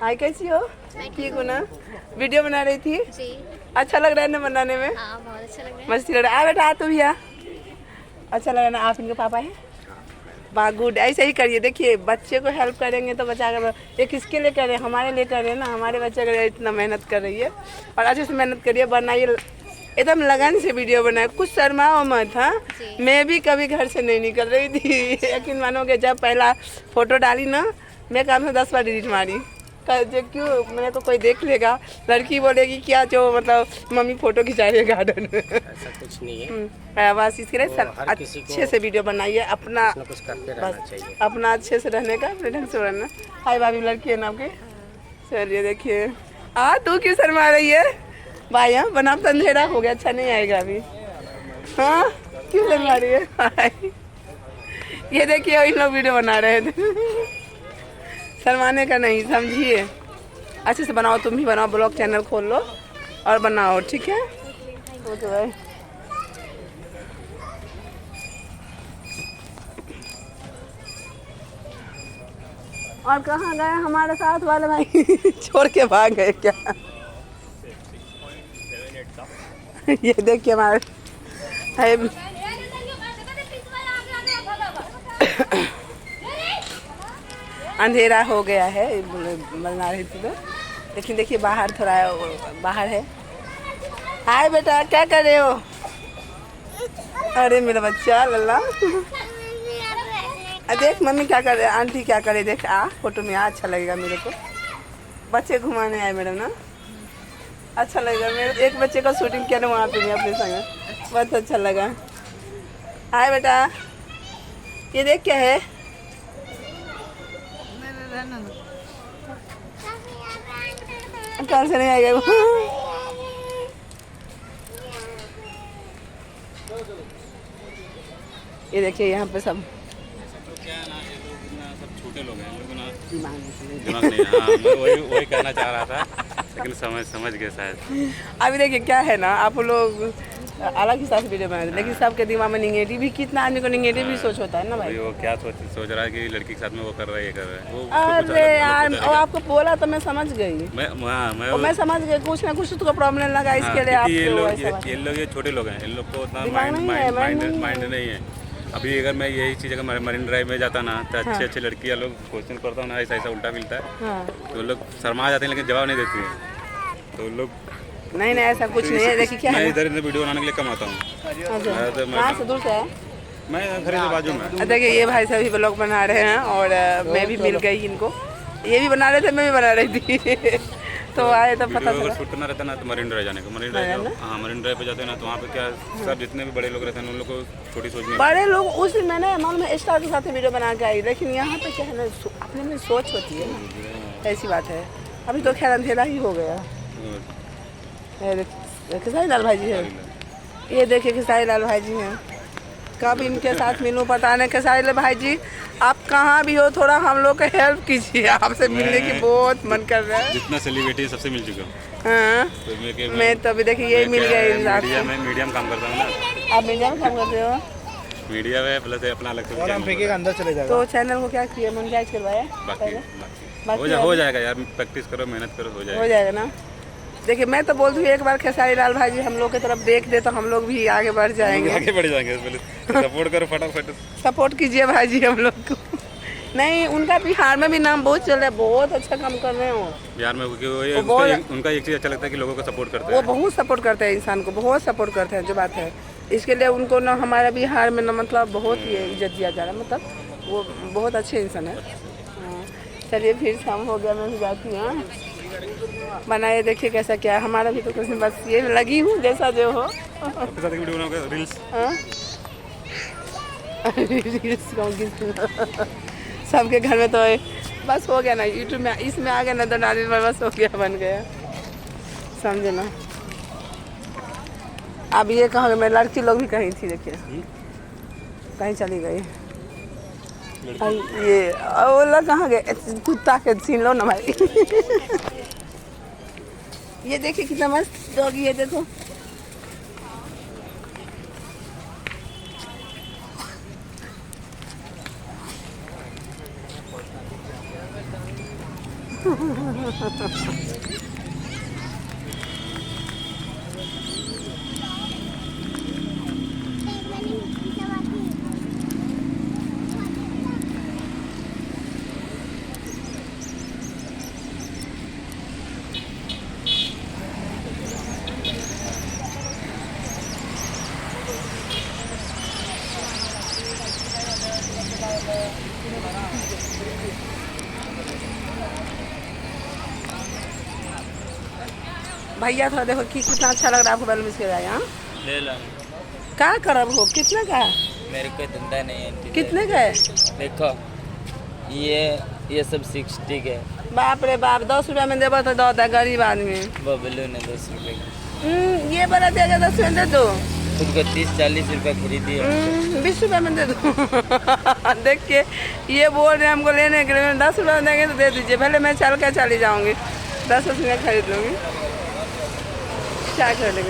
हाय, कैसी हो? ठीक हो ना? वीडियो बना रही थी। जी। अच्छा लग रहा है ना बनाने में? हाँ, बहुत अच्छा लग रहा है। मस्ती लग रहा है। आ बेटा, आ तू भी आ। अच्छा लग रहा है ना? आप इनके पापा हैं? वाह, गुड। ऐसे ही करिए। देखिए, बच्चे को हेल्प करेंगे तो बच्चा अगर ये किसके लिए कर रहे हैं? हमारे लिए कर रहे हैं ना। हमारे बच्चे अगर इतना मेहनत कर रही है और अच्छे से मेहनत करिए, बनाइए, एकदम लगन से वीडियो बनाए, कुछ शर्माओ मत। हाँ, मैं भी कभी घर से नहीं निकल रही थी। यकीन मानोगे, जब पहला फोटो डाली ना, मैं काम से 10 बार डिलीट मारी। जो क्यों, मैंने तो कोई देख लेगा, लड़की बोलेगी क्या जो मतलब मम्मी फोटो खिंचा रही है गार्डन में। ऐसा कुछ नहीं है। बस इसके लिए अच्छे से वीडियो बनाइए अपना, कुछ करते रहना चाहिए। अपना अच्छे से रहने का, अपने ढंग से रहना। हाय भाभी, लड़की है ना आपके? चलिए देखिए। तू क्यों शर्मा रही है भाई? यहाँ बना तो अंधेरा हो गया, अच्छा नहीं आएगा अभी। हाँ, क्यों शर्मा रही है? हाय, ये देखिए इन लोग वीडियो बना रहे थे। शर्माने का नहीं, समझिए। अच्छे से बनाओ, तुम भी बनाओ, ब्लॉग चैनल खोल लो और बनाओ, ठीक है? ओके भाई। और कहाँ गए हमारे साथ वाले भाई? छोड़ के भाग गए क्या? ये देखिए हमारे अंधेरा हो गया है, बना रही थी तो, लेकिन देखिए बाहर थोड़ा बाहर है। हाय बेटा, क्या कर रहे हो? अरे मेरा बच्चा लल्ला। देख मम्मी क्या कर रहे हैं, आंटी क्या करे, देख फोटो में अच्छा लगेगा मेरे को। बच्चे घुमाने आए मैडम ना, अच्छा लगेगा। मेरे एक बच्चे का शूटिंग किया ना वहाँ पे भी अपने संग, बहुत अच्छा लगा। हाय बेटा, ये देख क्या है? कल से नहीं आएगा वो। ये देखिए यहाँ पे सब छोटे लोग हैं, लोग ना दिमाग नहीं। हाँ, मैं वही कहना चाह रहा था, लेकिन समझ गए शायद। अभी देखिए क्या है ना, आप लोग अलग हिसाब से वीडियो बनाते, लेकिन सबके दिमाग में निगेटिव भी, कितना आदमी को निगेटिव भी सोच होता है ना भाई। वो क्या सोच रहा है कि लड़की के साथ में वो कर रहा है, ये कर रहा है वो। अरे यार, वो आपको बोला तो मैं समझ गई। मैं समझ गई, कुछ ना कुछ तो प्रॉब्लम लगा इसके लिए आप। ये छोटे लोग हैं, इन लोग को उतना माइंड नहीं है। अभी अगर मैं यही चीज़ अगर मरीन ड्राइव में जाता ना, तो अच्छे लड़कियाँ लोग क्वेश्चन करता हूँ ना, ऐसा उल्टा मिलता है, तो लोग शर्मा जाते हैं, लेकिन जवाब नहीं देती हैं। तो लोग नहीं ऐसा कुछ नहीं है। देखिए क्या है, मैं इधर वीडियो बनाने के लिए कम आता हूँ। कहाँ से, दूर से है? मैं घर के बाजू में। देखिए ये भाई सभी ब्लॉग बना रहे हैं और मैं भी मिल गई इनको। ये भी बना रहे थे, मैं भी बना रही थी। तो आए तो पता चला शूट करना रहता ना, तो मरीन ड्राइव जाने को, मरीन ड्राइव पे जाते हैं ना, तो वहाँ पे क्या सब जितने भी बड़े लोग रहते हैं उन लोग को छोटी सोच नहीं। बड़े लोग उस मैंने मालूम है स्टार के साथ वीडियो बना के आई, लेकिन यहाँ पे क्या है ना, अपने में सोच होती है ना, ऐसी बात है। अभी तो खैर अंधेरा ही हो गया। खेसारी लाल भाई जी है, ये देखिए खेसारी लाल भाई जी हैं। कब इनके साथ मिलूं पता नहीं। खेसारी लाल भाई जी, आप कहाँ भी हो, थोड़ा हम लोग का हेल्प कीजिए, आपसे मिलने की बहुत मन कर रहा है। जितना सेलिब्रिटी सबसे मिल चुका हूँ। हाँ, तो मैं तो अभी देखिए यही मिल गया। मीडिया में काम करता हूँ ना। आप मीडिया में काम करते हो? मीडिया में प्लस अपना अलग से अंदर चले जाएगा। तो चैनल को क्या किया, मोनेटाइज करवाया? बाकी हो जाएगा यार, प्रैक्टिस करो, मेहनत करो, हो जाएगा ना। देखिए मैं तो बोलती हूँ, एक बार खेसारी लाल भाई जी हम लोग की तरफ देख दे तो हम लोग भी आगे बढ़ जाएंगे। आगे बढ़ जाएंगे। सपोर्ट करो, फटाफट सपोर्ट कीजिए भाई जी हम लोग को। नहीं, उनका बिहार में भी नाम बहुत चल रहा है, बहुत अच्छा काम कर रहे हो बिहार में। उनका एक चीज़ अच्छा लगता है कि लोगों को सपोर्ट करते हैं। वो बहुत सपोर्ट करते हैं, इंसान को बहुत सपोर्ट करते हैं, जो बात है। इसके लिए उनको ना हमारे बिहार में ना मतलब बहुत ही इज्जत दिया जा रहा है, मतलब वो बहुत अच्छे इंसान है। चलिए फिर शाम हो गया, मैं भी जाती हूँ। बनाए देखिए कैसा क्या है हमारा भी, तो कुछ बस ये लगी हूँ जैसा जो हो। सबके घर में तो बस हो गया ना, यूट्यूब में इसमें आ गया ना, तो डाली बस हो गया, बन गया, समझे ना। अब ये कहाँ, मैं लड़की लोग भी कहीं थी, देखिए कहीं चली गई। ये ओला कहाँ गए, कुत्ता के छीन लो ना भाई। ये देखिए कितना मस्त डॉगी है, देखो। भैया थोड़ा देखो कि कितना अच्छा लग रहा है आपको बैलून इसके यहाँ। ले लो। क्या करब हो, कितने का है? मेरे कोई धंधा नहीं है आंटी। कितने का है? देखो ये सब 60 के है। बाप रे बाप, 10 रुपया में देबो तो दो दा, गरीब आदमी। वो बैलून है 10 रुपए का। ये बड़ा देगा 10 रुपये दे दो। खुद को 30-40 रुपए खरीदी है। 20 रुपये में दे दो। देखिए ये बोल रहे हैं हमको लेने के लिए, 10 रुपये में देंगे तो दे दीजिए, पहले मैं चल के चली जाऊँगी, 10 रुपये खरीद लूँगी, क्या कर लेंगे।